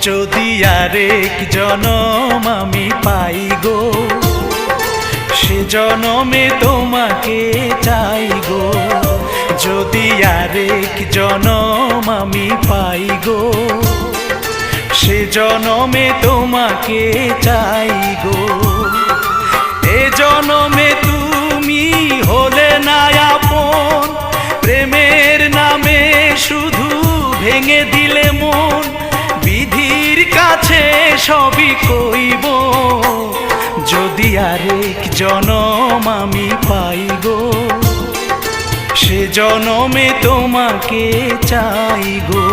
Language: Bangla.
যদি আরেক জনম আমি পাই গো, সে জনমে তোমাকে চাই গো। যদি আরেক জনম আমি পাই গো, সে জনমে তোমাকে চাই গো। এ জনমে তুমি হলে না আপন, প্রেমের নামে শুধু ভেঙে দিলে মন। বিধির কাছে সবই কইব, যদি আরেক জনম আমি পাই গো, সে জনমে তোমাকে চাই গো।